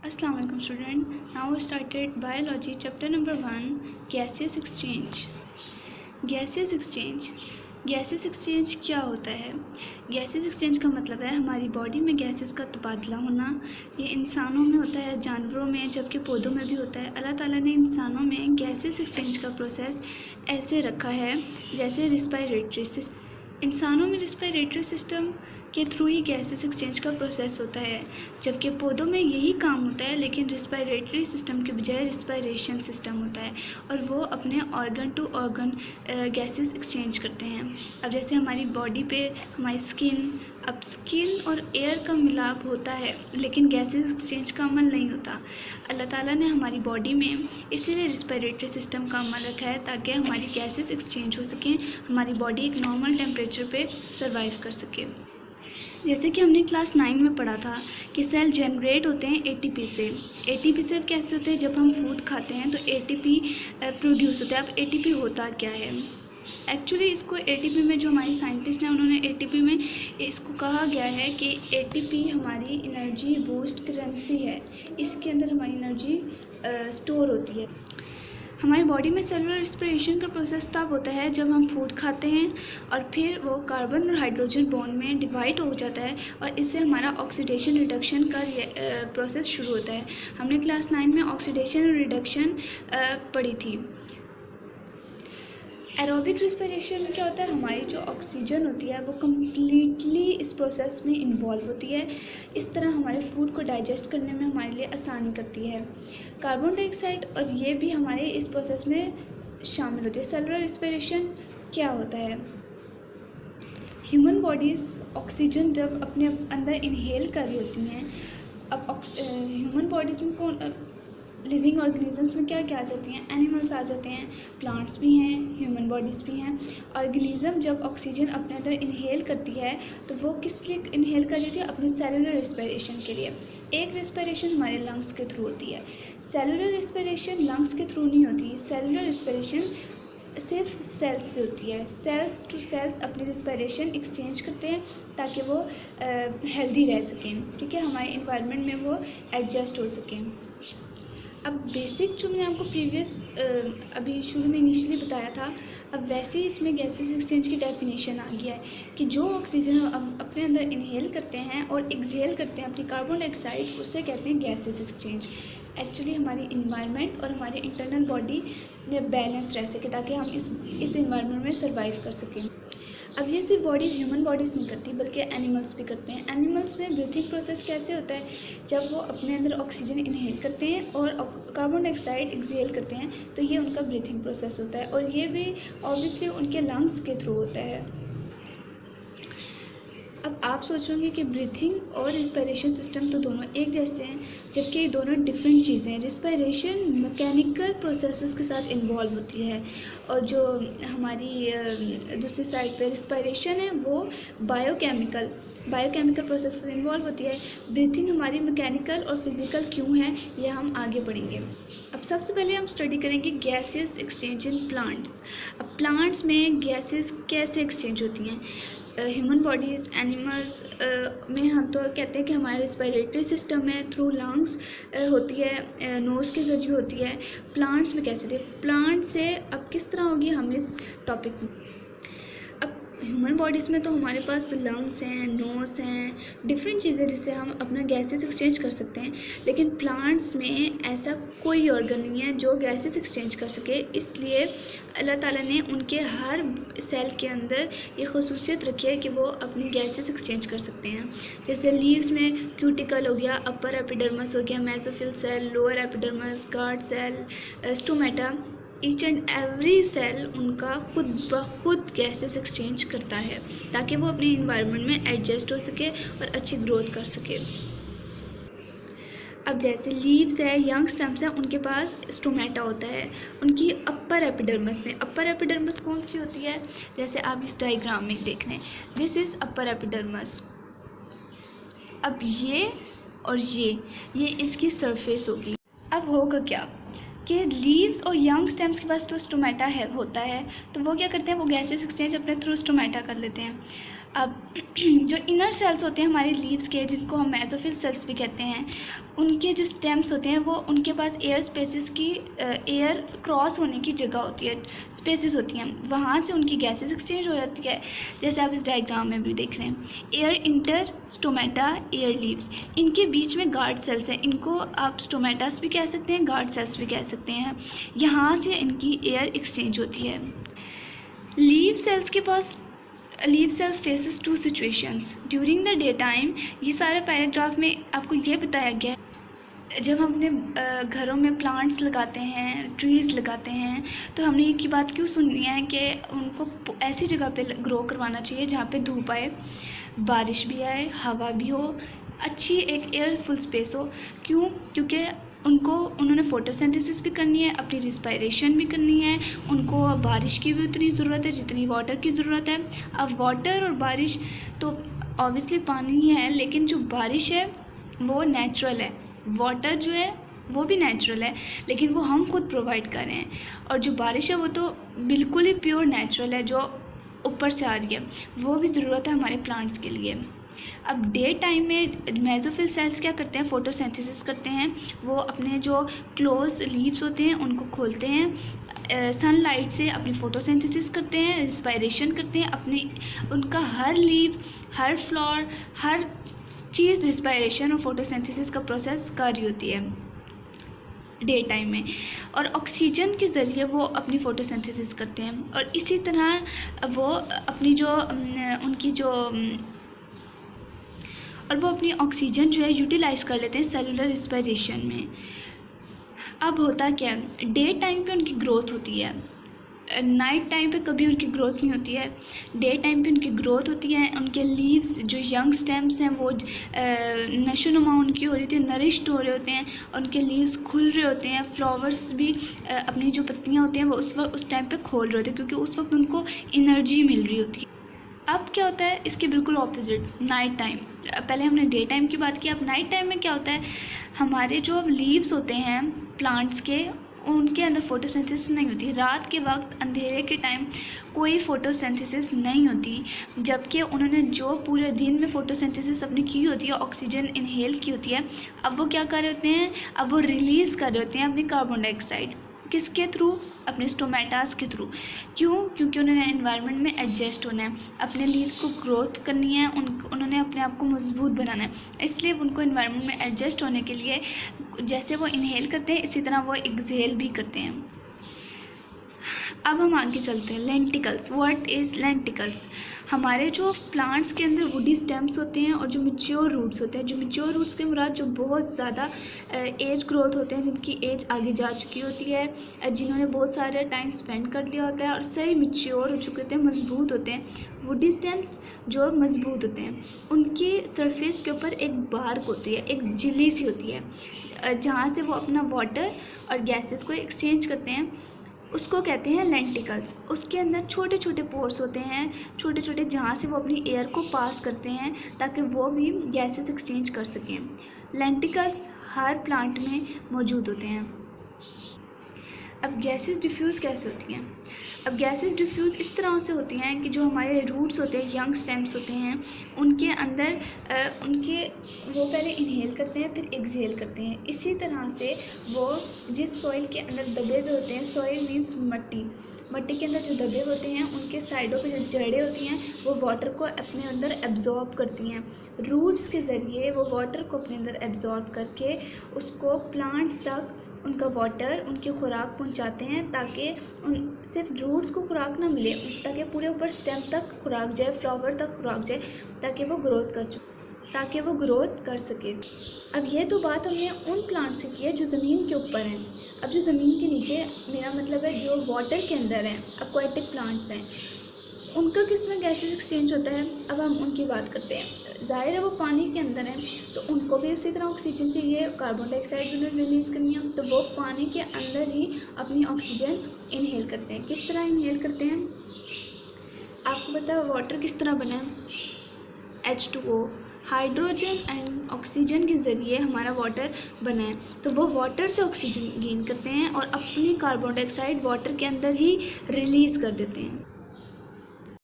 Assalamu alaikum student. Now we started biology chapter number 1 gaseous exchange. Gases exchange क्या होता है? Gases exchange का मतलब है हमारी बॉडी में गैसेस का तबादला होना। ये इंसानों में होता है, जानवरों में, जबकि पौधों में भी होता है। अल्लाह ताला ने इंसानों में गैसेस एक्सचेंज का प्रोसेस ऐसे रखा है जैसे रिस्पायरेटरी सिस्टम। इंसानों में रिस्पायरेटरी सिस्टम के थ्रू ही गैसेस एक्सचेंज का प्रोसेस होता है, जबकि पौधों में यही काम होता है, लेकिन रिस्पायरेटरी सिस्टम के बजाय रिस्पायरेशन सिस्टम होता है और वो अपने organ to organ gases exchange करते हैं। अब जैसे हमारी बॉडी पे हमारी स्किन और एयर का मिलाप होता है, लेकिन गैसेस एक्सचेंज का अमल नहीं होता। अल्लाह ताला ने हमारी बॉडी में इसीलिए रिस्पायरेटरी सिस्टम का अमल रखा है ताकि हमारी गैसेस एक्सचेंज हो सकें, हमारी बॉडी एक नॉर्मल टेम्परेचर पे सर्वाइव कर सके। जैसे कि हमने क्लास 9 में पढ़ा था कि सेल जनरेट होते हैं एटीपी से। एटीपी से कैसे होते हैं? जब हम फूड खाते हैं तो एटीपी प्रोड्यूस होता है। अब एटीपी होता क्या है? एक्चुअली इसको एटीपी में जो हमारे साइंटिस्ट हैं उन्होंने एटीपी में इसको कहा गया है कि एटीपी हमारी एनर्जी बूस्ट करेंसी है। इसके अंदर हमारी एनर्जी स्टोर होती है। हमारी बॉडी में सेलुलर रेस्पिरेशन का प्रोसेस तब होता है जब हम फूड खाते हैं और फिर वो कार्बन और हाइड्रोजन बॉन्ड में डिवाइड हो जाता है और इससे हमारा ऑक्सीडेशन रिडक्शन का प्रोसेस शुरू होता है। हमने क्लास 9 में ऑक्सीडेशन और रिडक्शन पढ़ी थी। एरोबिक रेस्पिरेशन में क्या होता है? हमारी जो ऑक्सीजन होती है वो कम्प्लीटली इस प्रोसेस में इन्वॉल्व होती है। इस तरह हमारे फूड को डाइजेस्ट करने में हमारे लिए आसानी करती है। कार्बन डाइऑक्साइड और ये भी हमारे इस प्रोसेस में शामिल होती है। सेलुलर रेस्पिरेशन क्या होता है? ह्यूमन बॉडीज़ ऑक्सीजन जब अपने अंदर इनहेल कर रही होती हैं, अब ह्यूमन बॉडीज़ में कौन लिविंग ऑर्गेनिजम्स में क्या क्या आ जाती हैं? एनिमल्स आ जाते हैं, प्लांट्स भी हैं, ह्यूमन बॉडीज़ भी हैं। ऑर्गेनिज्म जब ऑक्सीजन अपने अंदर इनहेल करती है तो वो किस लिए इनहेल कर रही थी? अपने सेलुलर रेस्पिरेशन के लिए। एक रेस्पिरेशन हमारे लंग्स के थ्रू होती है, सेलुलर रेस्पिरेशन लंग्स के थ्रू नहीं होती। सेलुलर रेस्पिरेशन सिर्फ सेल्स से होती है। सेल्स टू सेल्स अपनी रेस्पिरेशन एक्सचेंज करते हैं ताकि वो हेल्दी रह सकें, ठीक है, हमारे इन्वायरमेंट में वो एडजस्ट हो सकें। अब बेसिक जो मैंने आपको प्रीवियस अभी शुरू में इनिशियली बताया था, अब वैसे ही इसमें गैसेस एक्सचेंज की डेफिनेशन आ गया है कि जो ऑक्सीजन हम अपने अंदर इनहेल करते हैं और एक्सहेल करते हैं अपनी कार्बन डाइऑक्साइड, उससे कहते हैं गैसेस एक्सचेंज। एक्चुअली हमारी इन्वायरमेंट और हमारी इंटरनल बॉडी बैलेंस रह सके ताकि हम इस इन्वायरमेंट में सर्वाइव कर सकें। अब ये सिर्फ बॉडीज़ ह्यूमन बॉडीज़ नहीं करती बल्कि एनिमल्स भी करते हैं। एनिमल्स में ब्रीथिंग प्रोसेस कैसे होता है? जब वो अपने अंदर ऑक्सीजन इनहेल करते हैं और कार्बन डाइऑक्साइड एक्सहेल करते हैं तो ये उनका ब्रीथिंग प्रोसेस होता है और ये भी ऑब्वियसली उनके लंग्स के थ्रू होता है। अब आप सोचोगे कि ब्रीथिंग और रिस्पायरेशन सिस्टम तो दोनों एक जैसे हैं, जबकि ये दोनों डिफरेंट चीज़ें हैं। रिस्पायरेशन मैकेनिकल प्रोसेसेस के साथ इन्वॉल्व होती है और जो हमारी दूसरी साइड पे रिस्पायरेशन है वो बायोकेमिकल प्रोसेस से इन्वॉल्व होती है। ब्रीथिंग हमारी मैकेनिकल और फिज़िकल क्यों है ये हम आगे पढ़ेंगे। अब सबसे पहले हम स्टडी करेंगे गैसेस एक्सचेंज इन प्लांट्स। अब प्लांट्स में गैसेस कैसे एक्सचेंज होती हैं? ह्यूमन बॉडीज़, एनिमल्स में हम तो कहते हैं कि हमारा रिस्पायरेटरी सिस्टम में थ्रू लंग्स होती है, नोज़ के ज़रिए होती है। प्लांट्स में कैसे होती है? प्लांट से अब किस तरह होगी हम इस टॉपिक में। अब ह्यूमन बॉडीज़ में तो हमारे पास लंग्स हैं, नोज़ हैं, डिफरेंट चीज़ें जिससे हम अपना गैसेस एक्सचेंज कर सकते हैं, लेकिन प्लांट्स में ऐसा कोई ऑर्गन नहीं है जो गैसेस एक्सचेंज कर सके। इसलिए अल्लाह ताला ने उनके हर सेल के अंदर ये खसूसियत रखी है कि वो अपनी गैसेस एक्सचेंज कर सकते हैं। जैसे लीव्स में क्यूटिकल हो गया, अपर एपिडर्मस हो गया, mesophyll cell, lower epidermis, guard cell, stomata, each and every cell उनका खुद ब खुद गैसेस एक्सचेंज करता है ताकि वो अपने इन्वायरमेंट में एडजस्ट हो सके और अच्छी ग्रोथ कर सके। अब जैसे लीव्स है, यंग स्टेम्स हैं, उनके पास स्टोमेटा होता है उनकी अपर एपिडर्मस में। अपर एपिडर्मस कौन सी होती है? जैसे आप इस डायग्राम में देख लें, दिस इज़ अपर एपिडर्मस। अब ये और ये इसकी सरफेस होगी। अब होगा क्या कि लीव्स और यंग स्टेम्स के पास जो स्टोमेटा है होता है तो वो क्या करते हैं? वो गैसेस एक्सचेंज अपने थ्रू स्टोमेटा कर लेते हैं। अब जो इनर सेल्स होते हैं हमारे लीव्स के, जिनको हम मेसोफिल सेल्स भी कहते हैं, उनके जो स्टेम्स होते हैं वो उनके पास एयर स्पेसेस की एयर क्रॉस होने की जगह होती है, स्पेसेस होती हैं, वहाँ से उनकी गैसेस एक्सचेंज हो जाती है, जैसे आप इस डायग्राम में भी देख रहे हैं। Air inter stomata air leaves, इनके बीच में गार्ड सेल्स हैं, इनको आप स्टोमेटास भी कह सकते हैं, गार्ड सेल्स भी कह सकते हैं, यहाँ से इनकी एयर एक्सचेंज होती है। Leaf cells faces two situations during the day time. ये सारे पैराग्राफ में आपको ये बताया गया है, जब हम अपने घरों में प्लांट्स लगाते हैं, ट्रीज़ लगाते हैं, तो हमने ये बात क्यों सुननी है कि उनको ऐसी जगह पे ग्रो करवाना चाहिए जहाँ पे धूप आए, बारिश भी आए, हवा भी हो, अच्छी एक एयरफुल स्पेस हो। क्यों? क्योंकि उन्होंने फोटोसिंथेसिस भी करनी है, अपनी रिस्पायरेशन भी करनी है, उनको बारिश की भी उतनी ज़रूरत है जितनी वाटर की ज़रूरत है। अब वाटर और बारिश तो ऑब्वियसली पानी ही है, लेकिन जो बारिश है वो नेचुरल है, वाटर जो है वो भी नेचुरल है, लेकिन वो हम खुद प्रोवाइड कर रहे हैं, और जो बारिश है वो तो बिल्कुल ही प्योर नेचुरल है, जो ऊपर से आ रही है, वो भी ज़रूरत है हमारे प्लांट्स के लिए। अब डे टाइम में मेसोफिल सेल्स क्या करते हैं? फोटोसिंथेसिस करते हैं। वो अपने जो क्लोज लीव्स होते हैं उनको खोलते हैं, सनलाइट से अपनी फोटोसिंथेसिस करते हैं, रिस्पायरेशन करते हैं, अपनी उनका हर लीव, हर फ्लावर, हर चीज़ रिस्पायरेशन और फोटोसिंथेसिस का प्रोसेस कर रही होती है डे टाइम में, और ऑक्सीजन के ज़रिए वो अपनी फोटोसिंथेसिस करते हैं। और इसी तरह वो अपनी अपनी ऑक्सीजन जो है यूटिलाइज कर लेते हैं सेलुलर रिस्पायरेशन में। अब होता क्या है, डे टाइम पे उनकी ग्रोथ होती है, नाइट टाइम पे कभी उनकी ग्रोथ नहीं होती है। डे टाइम पे उनकी ग्रोथ होती है, उनके लीव्स जो यंग स्टेम्स हैं वो नशोनुमा उनकी हो रही होती है, नरिश्ड हो रहे होते हैं, उनके लीव्स खुल रहे होते हैं, फ्लावर्स भी अपनी जो पत्तियाँ होती हैं वो उस टाइम पे खोल रहे होते हैं, क्योंकि उस वक्त उनको एनर्जी मिल रही होती है। अब क्या होता है इसके बिल्कुल ऑपोजिट, नाइट टाइम। पहले हमने डे टाइम की बात की, अब नाइट टाइम में क्या होता है, हमारे जो अब लीव्स होते हैं प्लांट्स के, उनके अंदर फोटोसिंथेसिस नहीं होती। रात के वक्त अंधेरे के टाइम कोई फोटोसिंथेसिस नहीं होती, जबकि उन्होंने जो पूरे दिन में फोटोसिंथेसिस अपनी की होती है, ऑक्सीजन इनहेल की होती है, अब वो क्या कर रहे होते हैं, अब वो रिलीज़ कर रहे होते हैं अपनी कार्बन डाइऑक्साइड। किसके थ्रू? अपने स्टोमेटास के थ्रू। क्यों? क्योंकि उन्होंने एनवायरनमेंट में एडजस्ट होना है, अपने लीव्स को ग्रोथ करनी है, उन्होंने अपने आप को मजबूत बनाना है, इसलिए उनको एनवायरनमेंट में एडजस्ट होने के लिए जैसे वो इनहेल करते हैं इसी तरह वो एक्सहेल भी करते हैं। अब हम आगे चलते हैं, लेंटिकल्स। What is lenticels? हमारे जो प्लांट्स के अंदर वुडी स्टेम्स होते हैं और जो मैच्योर रूट्स होते हैं, जो मैच्योर रूट्स के मुराद जो बहुत ज़्यादा एज ग्रोथ होते हैं, जिनकी एज आगे जा चुकी होती है, जिन्होंने बहुत सारे टाइम स्पेंड कर लिया होता है और सही मैच्योर हो चुके होते हैं, मजबूत होते हैं। वुडी स्टेम्स जो मजबूत होते हैं, उनकी सरफेस के ऊपर एक बार्क होती है, एक झिल्ली सी होती है, जहाँ से वो अपना वाटर और गैसेस को एक्सचेंज करते हैं, उसको कहते हैं लेंटिकल्स। उसके अंदर छोटे छोटे पोर्स होते हैं, छोटे छोटे, जहाँ से वो अपनी एयर को पास करते हैं ताकि वो भी गैसेस एक्सचेंज कर सकें। लेंटिकल्स हर प्लांट में मौजूद होते हैं। अब गैसेस डिफ्यूज़ कैसे होती हैं? अब गैसेस डिफ्यूज़ इस तरह से होती हैं कि जो हमारे रूट्स होते हैं, यंग स्टेम्स होते हैं, उनके अंदर वो पहले इनहेल करते हैं फिर एक्सहेल करते हैं। इसी तरह से वो जिस सॉइल के अंदर दबे हुए होते हैं, सॉइल मीन्स मट्टी के अंदर जो दबे होते हैं, उनके साइडों पे जो जड़ें होती हैं वो वाटर को अपने अंदर एब्जॉर्ब करती हैं। रूट्स के ज़रिए वो वाटर को अपने अंदर एब्जॉर्ब करके उसको प्लांट्स तक उनका वाटर, उनकी खुराक पहुंचाते हैं, ताकि सिर्फ रूट्स को खुराक ना मिले, ताकि पूरे ऊपर स्टेम तक खुराक जाए, फ्लावर तक खुराक जाए, ताकि वो ग्रोथ कर सके। अब ये तो बात हमने उन प्लांट से की है जो ज़मीन के ऊपर हैं। अब जो ज़मीन के नीचे, मेरा मतलब है जो वाटर के अंदर हैं, एक्वाटिक प्लांट्स हैं, उनका किस तरह गैसेस एक्सचेंज होता है। अब हम उनकी बात करते हैं। ज़ाहिर है वो पानी के अंदर हैं, तो उनको भी उसी तरह ऑक्सीजन चाहिए, कार्बन डाइऑक्साइड भी उन्हें रिलीज़ करनी है, तो वो पानी के अंदर ही अपनी ऑक्सीजन इनहेल करते हैं। किस तरह इनहेल करते हैं? आपको पता है वाटर किस तरह बना है? H2O, हाइड्रोजन एंड ऑक्सीजन के ज़रिए हमारा वाटर बना है। तो वो वाटर से ऑक्सीजन गेन करते हैं और अपनी कार्बन डाइऑक्साइड वाटर के अंदर ही रिलीज़ कर देते हैं।